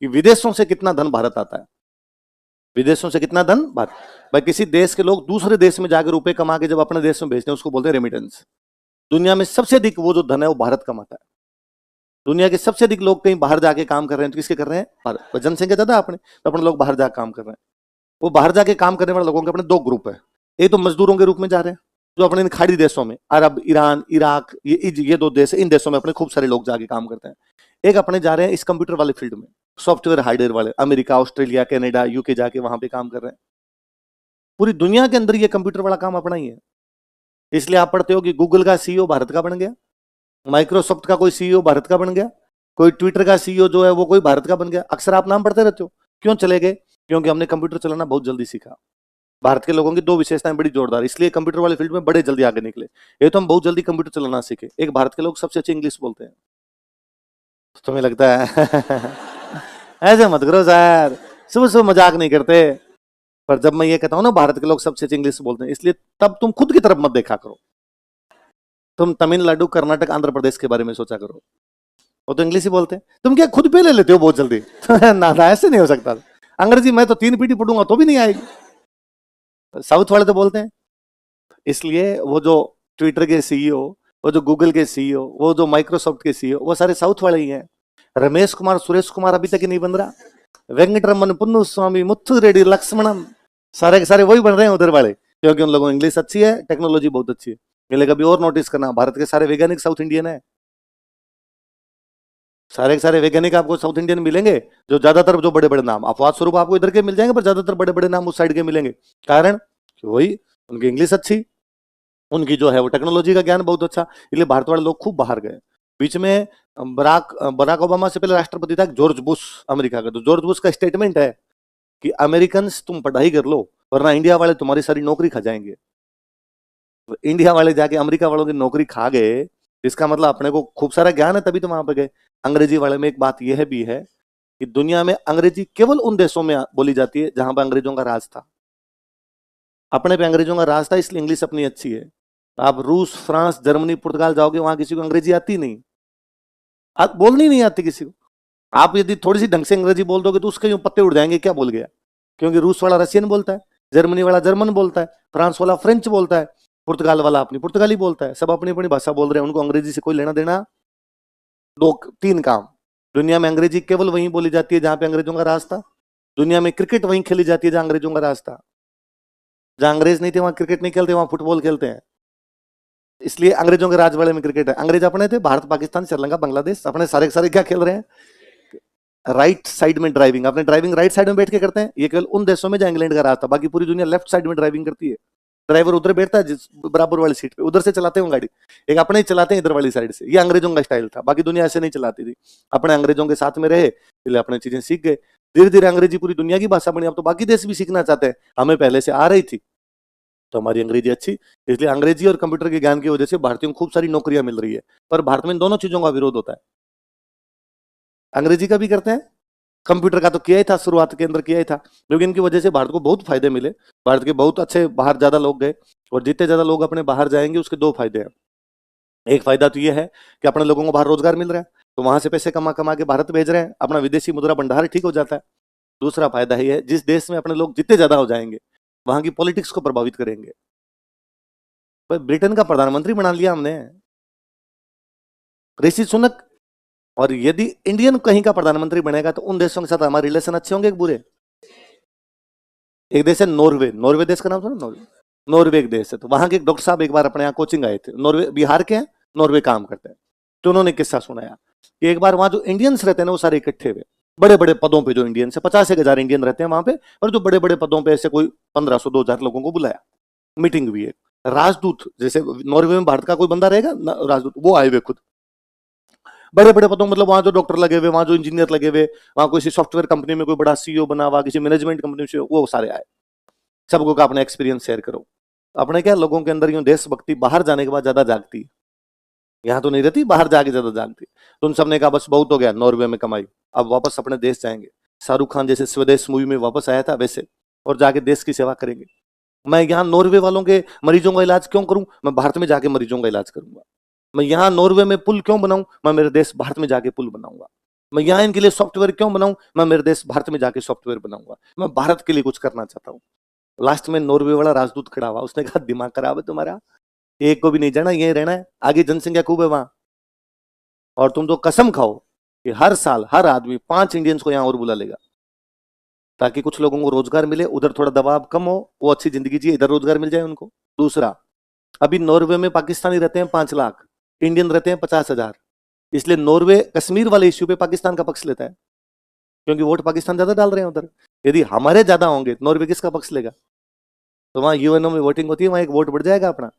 कि विदेशों से कितना धन भारत आता है, विदेशों से कितना धन भारत। भाई किसी देश के लोग दूसरे देश में जाकर रुपए कमा के जब अपने देश में भेजते हैं उसको बोलते हैं रेमिटेंस। दुनिया में सबसे अधिक वो जो धन है वो भारत कमाता है। दुनिया के सबसे अधिक लोग कहीं बाहर जाके काम कर रहे हैं तो किसके कर रहे हैं, भारत। जनसंख्या ज्यादा अपने, तो अपने लोग बाहर जाकर काम कर रहे हैं। वो बाहर जाके काम करने वाले लोगों के अपने दो ग्रुप है। एक तो मजदूरों के रूप में जा रहे हैं जो अपने खाड़ी देशों में, अरब, ईरान, इराक, ये दो देश, इन देशों में अपने खूब सारे लोग जाके काम करते हैं। एक अपने जा रहे हैं इस कंप्यूटर वाले फील्ड में, सॉफ्टवेयर हार्डवेयर वाले, अमेरिका, ऑस्ट्रेलिया, कनाडा, यूके जाके वहां पे काम कर रहे हैं। पूरी दुनिया के अंदर ये कंप्यूटर वाला काम अपना ही है। इसलिए आप पढ़ते हो कि गूगल का सीईओ भारत का बन गया, माइक्रोसॉफ्ट का कोई सीईओ भारत का बन गया, कोई ट्विटर का सीईओ जो है वो कोई भारत का बन गया। अक्सर आप नाम पढ़ते रहते हो, क्यों चले गए? क्योंकि हमने कंप्यूटर चलाना बहुत जल्दी सीखा। भारत के लोगों की दो विशेषताएं बड़ी जोरदार, इसलिए कंप्यूटर वाले फील्ड में बड़े जल्दी आगे निकले। ये तो हम बहुत जल्दी कंप्यूटर चलाना सीखे। एक, भारत के लोग सबसे अच्छी इंग्लिश बोलते हैं। तुम्हें लगता है ऐसे मत करो सर, सुबह सुबह मजाक नहीं करते। पर जब मैं ये कहता हूं ना भारत के लोग सबसे अच्छी इंग्लिश बोलते हैं, इसलिए तब तुम खुद की तरफ मत देखा करो। तुम तमिलनाडु, कर्नाटक, आंध्र प्रदेश के बारे में सोचा करो, वो तो इंग्लिश ही बोलते हैं। तुम क्या खुद पे ले लेते हो बहुत जल्दी ना ना, ऐसे नहीं हो सकता। अंग्रेजी मैं तो 3 पीढ़ी पढ़ूंगा तो भी नहीं आएगी। साउथ वाले तो बोलते हैं। इसलिए वो जो ट्विटर के सीईओ, वो जो गूगल के सीईओ, वो जो माइक्रोसॉफ्ट के सीईओ, वो सारे साउथ वाले ही हैं। रमेश कुमार, सुरेश कुमार अभी तक ही नहीं बन रहा। वेंकटरमन, पुन्नु स्वामी, मुथु रेड्डी, लक्ष्मणन, सारे के सारे वही बन रहे हैं उधर वाले, क्योंकि उन लोगों को इंग्लिश अच्छी है, टेक्नोलॉजी बहुत अच्छी है। इसलिए कभी और नोटिस करना, भारत के सारे वैज्ञानिक साउथ इंडियन है। सारे के सारे वैज्ञानिक आपको साउथ इंडियन मिलेंगे। जो ज्यादातर जो बड़े बड़े नाम अपवाद स्वरूप आपको इधर के मिल जाएंगे, पर ज्यादातर बड़े बड़े नाम उस साइड के मिलेंगे। कारण वही उनकी इंग्लिश अच्छी, उनकी जो है वो टेक्नोलॉजी का ज्ञान बहुत अच्छा। इसलिए भारत वाले लोग खूब बाहर गए। बीच में बराक ओबामा से पहले राष्ट्रपति था जॉर्ज बुश अमेरिका का। तो जॉर्ज बुश का स्टेटमेंट है कि अमेरिकन तुम पढ़ाई कर लो वरना इंडिया वाले तुम्हारी सारी नौकरी खा जाएंगे। तो इंडिया वाले जाके अमेरिका वालों की नौकरी खा गए, इसका मतलब अपने को खूब सारा ज्ञान है तभी तो वहां पे गए। अंग्रेजी वाले में एक बात यह भी है कि दुनिया में अंग्रेजी केवल उन देशों में बोली जाती है जहां पर अंग्रेजों का राज था। अपने पे अंग्रेजों का राज था, इसलिए इंग्लिश अपनी अच्छी है। आप रूस, फ्रांस, जर्मनी, पुर्तगाल जाओगे, वहां किसी को अंग्रेजी आती नहीं, आप बोलनी नहीं आती किसी को। आप यदि थोड़ी सी ढंग से अंग्रेजी बोल दोगे तो उसके यूं पत्ते उड़ जाएंगे, क्या बोल गया। क्योंकि रूस वाला रशियन बोलता है, जर्मनी वाला जर्मन बोलता है, फ्रांस वाला फ्रेंच बोलता है, पुर्तगाल वाला अपनी पुर्तगाली बोलता है। सब अपनी अपनी भाषा बोल रहे हैं, उनको अंग्रेजी से कोई लेना देना। 2-3 काम, दुनिया में अंग्रेजी केवल वहीं बोली जाती है जहां पे अंग्रेजों का राज था। दुनिया में क्रिकेट वहीं खेली जाती है जहां अंग्रेजों का राज था। जहां अंग्रेज नहीं थे वहां क्रिकेट नहीं खेलते, वहां फुटबॉल खेलते हैं। इसलिए अंग्रेजों के राज वाले में क्रिकेट है। अंग्रेज अपने थे, भारत, पाकिस्तान, श्रीलंका, बांग्लादेश, अपने सारे सारे क्या खेल रहे हैं, राइट साइड में ड्राइविंग। अपने ड्राइविंग राइट साइड में बैठ के करते हैं। ये केवल उन देशों में जहां इंग्लैंड का राज था, बाकी पूरी दुनिया लेफ्ट साइड में ड्राइविंग करती है। ड्राइवर उधर बैठता है जिस बराबर वाली सीट पे, उधर से चलाते हैं गाड़ी। एक अपने ही चलाते हैं इधर वाली साइड से। ये अंग्रेजों का स्टाइल था, बाकी दुनिया ऐसे नहीं चलाती थी। अपने अंग्रेजों के साथ में रहे, इसलिए अपने चीजें सीख गए। धीरे धीरे अंग्रेजी पूरी दुनिया की भाषा बनी। अब तो बाकी देश भी सीखना चाहते हैं, हमें पहले से आ रही थी तो हमारी अंग्रेजी अच्छी। इसलिए अंग्रेजी और कंप्यूटर के ज्ञान की वजह से भारतीयों को खूब सारी नौकरियां मिल रही है। पर भारत में इन दोनों चीजों का विरोध होता है। अंग्रेजी का भी करते हैं, कंप्यूटर का तो किया ही था, शुरुआत के अंदर किया ही था। लेकिन इनकी वजह से भारत को बहुत फायदे मिले। भारत के बहुत अच्छे बाहर ज्यादा लोग गए, और जितने ज्यादा लोग अपने बाहर जाएंगे उसके 2 फायदे हैं। एक फायदा तो यह है कि अपने लोगों को बाहर रोजगार मिल रहा है, तो वहां से पैसे कमा कमा के भारत भेज रहे हैं, अपना विदेशी मुद्रा भंडार ठीक हो जाता है। दूसरा फायदा यह है, जिस देश में अपने लोग जितने ज्यादा हो जाएंगे वहां की पॉलिटिक्स को प्रभावित करेंगे। ब्रिटेन का प्रधानमंत्री बना लिया हमने, ऋषि सुनक। और यदि इंडियन कहीं का प्रधानमंत्री बनेगा तो उन देशों के साथ हमारे रिलेशन अच्छे होंगे कि बुरे। एक देश है नॉर्वे, नॉर्वे देश का नाम सुना? नॉर्वे, नॉर्वे एक देश है। तो वहां के एक डॉक्टर साहब एक बार अपने यहाँ कोचिंग आए थे, नॉर्वे, बिहार के हैं, नॉर्वे काम करते हैं। तो उन्होंने किस्सा सुनाया कि एक बार वहां जो इंडियंस रहते हैं ना वो सारे इकट्ठे हुए, बड़े बड़े पदों पे जो इंडियंस है, 50-1,000 इंडियन रहते हैं वहां पे, और जो बड़े बड़े पदों पे ऐसे कोई 1500-2000 लोगों को बुलाया, मीटिंग हुई है। राजदूत, जैसे नॉर्वे में भारत का कोई बंदा रहेगा राजदूत, वो आए हुए खुद, बड़े बड़े पदों, मतलब वहां जो डॉक्टर लगे हुए, वहां जो इंजीनियर लगे हुए, वहां किसी सॉफ्टवेयर कंपनी में कोई बड़ा सीईओ बना हुआ, किसी मैनेजमेंट कंपनी से, वो सारे आए। सबको का अपना एक्सपीरियंस शेयर करो। अपने क्या लोगों के अंदर यूं देशभक्ति बाहर जाने के बाद ज्यादा जागती है, यहाँ तो नहीं रहती, बाहर जाके ज्यादा जागती। तो उन सबने कहा बस बहुत हो गया, नॉर्वे में कमाई, अब वापस अपने देश जाएंगे। शाहरुख खान जैसे स्वदेश मूवी में वापस आया था वैसे, और जाके देश की सेवा करेंगे। मैं यहाँ नॉर्वे वालों के मरीजों का इलाज क्यों करूं, मैं भारत में जाके मरीजों का इलाज करूंगा। मैं यहाँ नॉर्वे में पुल क्यों बनाऊं, मैं मेरे देश भारत में जाके पुल बनाऊंगा। मैं यहाँ इनके लिए सॉफ्टवेयर क्यों बनाऊं, मैं मेरे देश भारत में जाके सॉफ्टवेयर बनाऊंगा, मैं भारत के लिए कुछ करना चाहता हूँ। लास्ट में नॉर्वे वाला राजदूत खड़ा हुआ, उसने कहा दिमाग खराब है तुम्हारा, एक को भी नहीं जाना, यही रहना है, आगे जनसंख्या खूब है वहां, और तुम तो कसम खाओ कि हर साल हर आदमी 5 इंडियंस को यहाँ और बुला लेगा, ताकि कुछ लोगों को रोजगार मिले, उधर थोड़ा दबाव कम हो, वो अच्छी जिंदगी जिए, इधर रोजगार मिल जाए उनको। दूसरा, अभी नॉर्वे में पाकिस्तानी रहते हैं 5 लाख, इंडियन रहते हैं 50,000, इसलिए नॉर्वे कश्मीर वाले इश्यू पे पाकिस्तान का पक्ष लेता है, क्योंकि वोट पाकिस्तान ज्यादा डाल रहे हैं उधर। यदि हमारे ज्यादा होंगे नॉर्वे किसका पक्ष लेगा? तो वहां यूएनओ में वोटिंग होती है, वहां एक वोट बढ़ जाएगा अपना।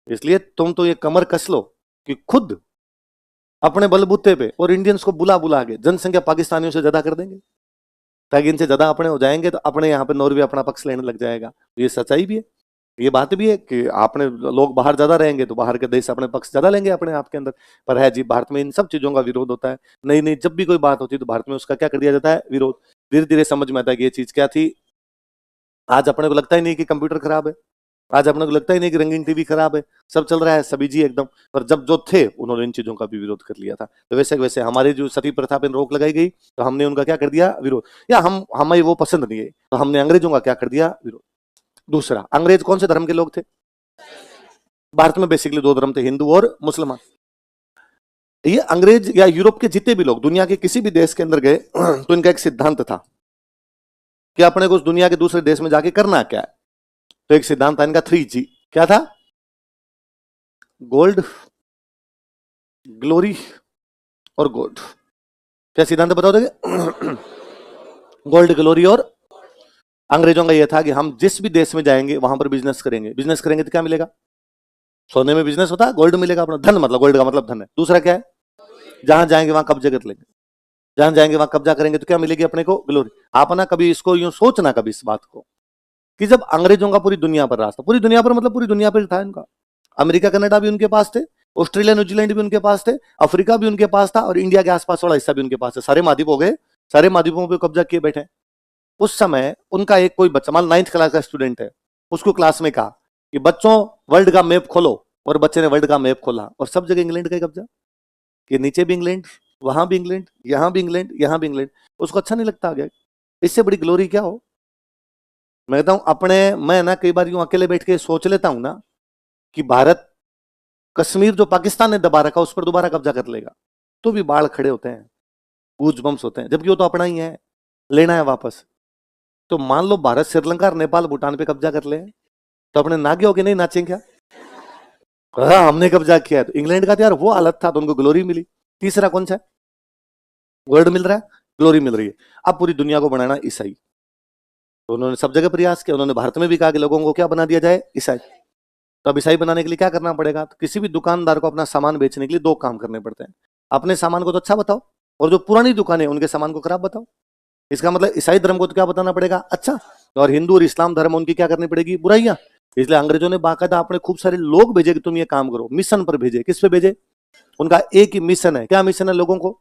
इसलिए तुम तो ये कमर कस लो कि खुद अपने बलबूते पे और इंडियंस को बुला बुला के जनसंख्या पाकिस्तानियों से ज्यादा कर देंगे, ताकि इनसे ज्यादा अपने हो जाएंगे तो अपने यहाँ पे नॉर्वे अपना पक्ष लेने लग जाएगा। ये सच्चाई भी है, ये बात भी है कि आपने लोग बाहर ज्यादा रहेंगे तो बाहर के देश अपने पक्ष ज्यादा लेंगे अपने आप के अंदर। पर है जी, भारत में इन सब चीजों का विरोध होता है। नहीं नहीं, जब भी कोई बात होती है तो भारत में उसका क्या कर दिया जाता है? विरोध। धीरे धीरे समझ में आता है कि ये चीज क्या थी। आज अपने को लगता ही नहीं कि कंप्यूटर खराब है, आज अपने को लगता ही नहीं कि रंगीन टीवी खराब है, सब चल रहा है सभी जी एकदम। पर जब जो थे उन्होंने इन चीजों का भी विरोध कर लिया था। तो वैसे वैसे हमारी जो सती प्रथा पर रोक लगाई गई तो हमने उनका क्या कर दिया? विरोध। या हमें वो पसंद नहीं है तो हमने अंग्रेजों का क्या कर दिया? विरोध। दूसरा, अंग्रेज कौन से धर्म के लोग थे? भारत में बेसिकली 2 धर्म थे, हिंदू और मुसलमान। ये अंग्रेज या यूरोप के जितने भी लोग दुनिया के किसी भी देश के अंदर गए तो इनका एक सिद्धांत था कि अपने को उस दुनिया के दूसरे देश में जाके करना क्या है। तो एक सिद्धांत था इनका 3G। क्या था? गोल्ड, ग्लोरी और गोल्ड। क्या सिद्धांत बताओ दोगे? गोल्ड, ग्लोरी और अंग्रेजों का यह था कि हम जिस भी देश में जाएंगे वहां पर बिजनेस करेंगे। बिजनेस करेंगे तो क्या मिलेगा? सोने में बिजनेस होता है, गोल्ड मिलेगा अपना, धन मतलब गोल्ड का मतलब धन है। दूसरा क्या है? जहां जाएंगे वहां कब्जे कर लेंगे, जहां जाएंगे वहां कब्जा करेंगे तो क्या मिलेगी अपने को? ग्लोरी। आप ना कभी इसको यूं सोचना कभी इस बात को कि जब अंग्रेजों का पूरी दुनिया पर राज था, पूरी दुनिया पर मतलब पूरी दुनिया पर था इनका, अमेरिका कनाडा भी उनके पास थे, ऑस्ट्रेलिया न्यूजीलैंड भी उनके पास थे, अफ्रीका भी उनके पास था, और इंडिया के आसपास वाला हिस्सा भी उनके पास है। सारे महाद्वीप हो गए, सारे महाद्वीपों पर कब्जा किए बैठे। उस समय उनका एक कोई बच्चा, मान 9th क्लास का स्टूडेंट है, उसको क्लास में कहा कि बच्चों वर्ल्ड का मैप खोलो, और बच्चे ने वर्ल्ड का मैप खोला और सब जगह इंग्लैंड का कब्जा, कि नीचे भी इंग्लैंड, वहां भी इंग्लैंड, यहां भी इंग्लैंड, यहां भी इंग्लैंड। उसको अच्छा नहीं लगता गया, इससे बड़ी ग्लोरी क्या हो। मैं कहता हूं अपने, मैं ना कई बार यूं अकेले बैठ के सोच लेता हूं ना कि भारत कश्मीर जो पाकिस्तान ने दबा रखा उस पर दोबारा कब्जा कर लेगा तो भी बाढ़ खड़े होते हैं, गूज बम्स होते हैं, जबकि वो तो अपना ही है, लेना है वापस। तो मान लो भारत श्रीलंका और नेपाल भूटान पे कब्जा कर ले तो अपने नागे होके नहीं नाचेंगे क्या? हाँ, हमने कब्जा किया है। तो इंग्लैंड का तो यार वो हालत था तो उनको ग्लोरी मिली। तीसरा कौन सा है? गोल्ड मिल रहा है, ग्लोरी मिल रही है। अब पूरी दुनिया को बनाना ईसाई, तो उन्होंने सब जगह प्रयास किया। उन्होंने भारत में भी कहा कि लोगों को क्या बना दिया जाए? ईसाई। तो अब ईसाई बनाने के लिए क्या करना पड़ेगा? तो किसी भी दुकानदार को अपना सामान बेचने के लिए 2 काम करने पड़ते हैं। अपने सामान को तो अच्छा बताओ, और जो पुरानी दुकान है उनके सामान को खराब बताओ। इसका मतलब ईसाई धर्म को तो क्या बताना पड़ेगा? अच्छा, और हिंदू और इस्लाम धर्म उनकी क्या करनी पड़ेगी? बुराइयां। इसलिए अंग्रेजों ने बाकायदा अपने खूब सारे लोग भेजे कि तुम ये काम करो, मिशन पर भेजे। किस पे भेजे? उनका एक ही मिशन है। क्या मिशन है लोगों को?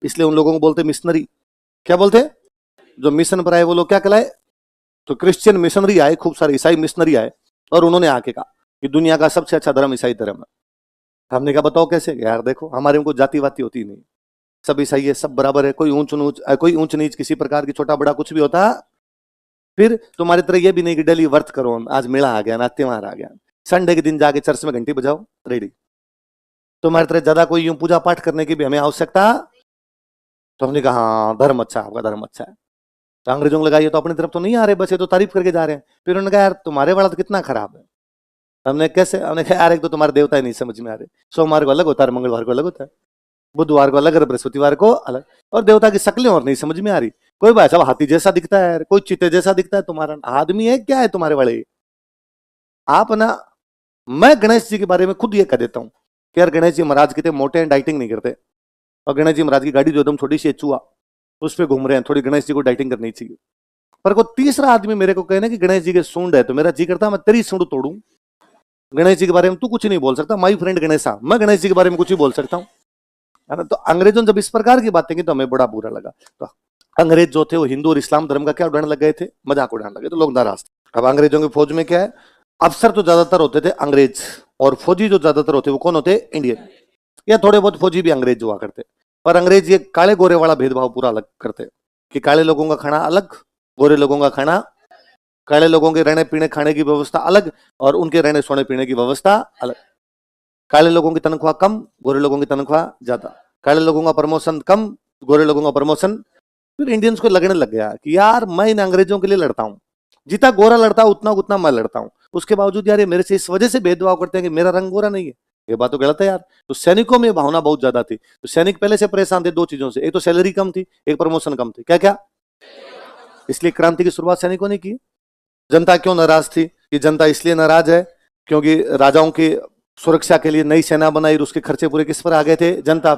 इसलिए उन लोगों को बोलते मिशनरी। क्या बोलते? जो मिशन पर आए वो लोग क्या कहलाए? तो क्रिश्चियन मिशनरी आए, खूब सारे ईसाई मिशनरी आए, और उन्होंने आके कहा कि दुनिया का सबसे अच्छा धर्म ईसाई धर्म है। हमने कहा बताओ कैसे? यार देखो, हमारे उनको जाति वाती होती नहीं, सब ईसाई है, सब बराबर है, कोई ऊंच नीच किसी प्रकार की, छोटा बड़ा कुछ भी होता। फिर तुम्हारी तरह ये भी नहीं कि डेली वर्त करो, आज मेला आ गया ना, त्योहार आ गया, संडे के दिन जाके चर्च में घंटी बजाओ, रेडी। तुम्हारी तरह ज्यादा कोई यूं पूजा पाठ करने की भी हमें आवश्यकता। तो हमने कहा हाँ धर्म अच्छा, आपका धर्म अच्छा है। तो अंग्रेजों को लगा ये तो अपनी तरफ तो नहीं आ रहे, बस ये तो तारीफ करके जा रहे हैं। फिर उन्होंने कहा यार तुम्हारे वाला तो कितना खराब है। हमने कैसे? हमने कहा यार एक तो तुम्हारे देवता ही नहीं समझ में आ रहे, सोमवार को अलग होता है, मंगलवार को अलग होता है, बुधवार को अलग, बृहस्पतिवार को अलग, और देवता की शक्लें और नहीं समझ में आ रही। कोई भाई साहब हाथी जैसा दिखता है, कोई चीते जैसा दिखता है, तुम्हारा आदमी है क्या है तुम्हारे वाले? आप ना, मैं गणेश जी के बारे में खुद ये कह देता हूँ कि यार गणेश जी महाराज कितने मोटे हैं, डाइटिंग नहीं करते, और गणेश जी महाराज की गाड़ी जो एकदम छोटी सी चूहा उस पर घूम रहे हैं, थोड़ी गणेश जी को डाइटिंग करनी चाहिए। पर कोई तीसरा आदमी मेरे को कहना कि गणेश जी के सूंड है, तो मेरा जी करता मैं तेरी सूंड तोड़ू। गणेश जी के बारे में तू कुछ नहीं बोल सकता, माई फ्रेंड गणेशा, मैं गणेश जी के बारे में कुछ ही बोल सकता हूँ, है ना। तो अंग्रेजों ने जब इस प्रकार की बातें की तो हमें बड़ा बुरा लगा। तो अंग्रेज जो थे वो हिंदू और इस्लाम धर्म का क्या उड़ाने लग गए थे? मजाक उड़ाने लगे, तो लोग नाराज थे। अब अंग्रेजों की फौज में क्या है? अफसर तो ज्यादातर होते थे अंग्रेज, और फौजी जो ज्यादातर होते वो कौन होते? इंडियन, या थोड़े बहुत फौजी भी अंग्रेज हुआ करते। पर अंग्रेज ये काले गोरे वाला भेदभाव पूरा अलग करते कि काले लोगों का खाना अलग, गोरे लोगों का खाना, काले लोगों के रहने पीने खाने की व्यवस्था अलग और उनके रहने सोने पीने की व्यवस्था अलग। काले लोगों की तनख्वाह कम, गोरे लोगों की तनख्वाह ज्यादा, काले लोगों का प्रमोशन कम, गोरे लोगों का प्रमोशन। फिर इंडियंस को लगने लग गया कि यार मैं इन अंग्रेजों के लिए लड़ता हूं, जितना गोरा लड़ता हूं उतना उतना मैं लड़ता हूं, उसके बावजूद यार ये मेरे से इस वजह से भेदभाव करते हैं कि मेरा रंग गोरा नहीं है। ये बात तो गलत है यार। तो सैनिकों में भावना बहुत ज्यादा थी, तो सैनिक पहले से परेशान थे दो चीजों से, एक तो सैलरी कम थी, एक प्रमोशन कम थी। क्या क्या? इसलिए क्रांति की शुरुआत सैनिकों ने की। जनता क्यों नाराज थी? कि जनता इसलिए नाराज है क्योंकि राजाओं की सुरक्षा के लिए नई सेना बनाई और उसके खर्चे पूरे किस पर आ गए थे? जनता।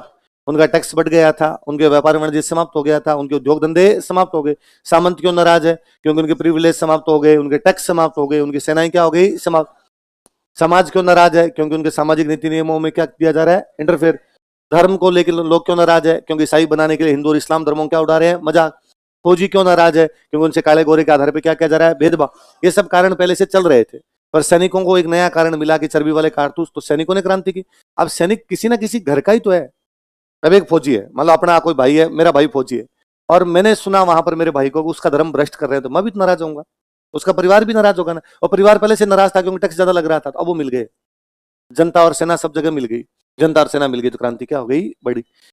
उनका टैक्स बढ़ गया था, उनके व्यापार वाणिज्य समाप्त हो गया था, उनके उद्योग धंधे समाप्त हो गए। सामंत क्यों नाराज है? क्योंकि उनके प्रिविलेज समाप्त हो गए, उनके टैक्स समाप्त हो गए, उनकी सेनाएं क्या हो गई? समाप्त। समाज क्यों नाराज है? क्योंकि उनके सामाजिक नीति नियमों में क्या किया जा रहा है? इंटरफेयर। धर्म को लेकर लोग क्यों नाराज है? क्योंकि ईसाई बनाने के लिए हिंदू और इस्लाम धर्मों क्या उड़ा रहे हैं? मजाक। फौजी क्यों नाराज है? क्योंकि उनसे काले गोरे के आधार पर क्या किया जा रहा है? भेदभाव। ये सब कारण पहले से चल रहे थे, पर सैनिकों को एक नया कारण मिला कि चर्बी वाले कारतूस, तो सैनिकों ने क्रांति की। अब सैनिक किसी ना किसी घर का ही तो है। अब एक फौजी है, मतलब अपना कोई भाई है, मेरा भाई फौजी है, और मैंने सुना वहां पर मेरे भाई को उसका धर्म भ्रष्ट कर रहे हैं, तो मैं भी तो नाराज होऊंगा, उसका परिवार भी नाराज होगा ना। और परिवार पहले से नाराज था क्योंकि टैक्स ज्यादा लग रहा था, तो अब वो मिल गए। जनता और सेना सब जगह मिल गई, जनता और सेना मिल गई, तो क्रांति क्या हो गई? बड़ी।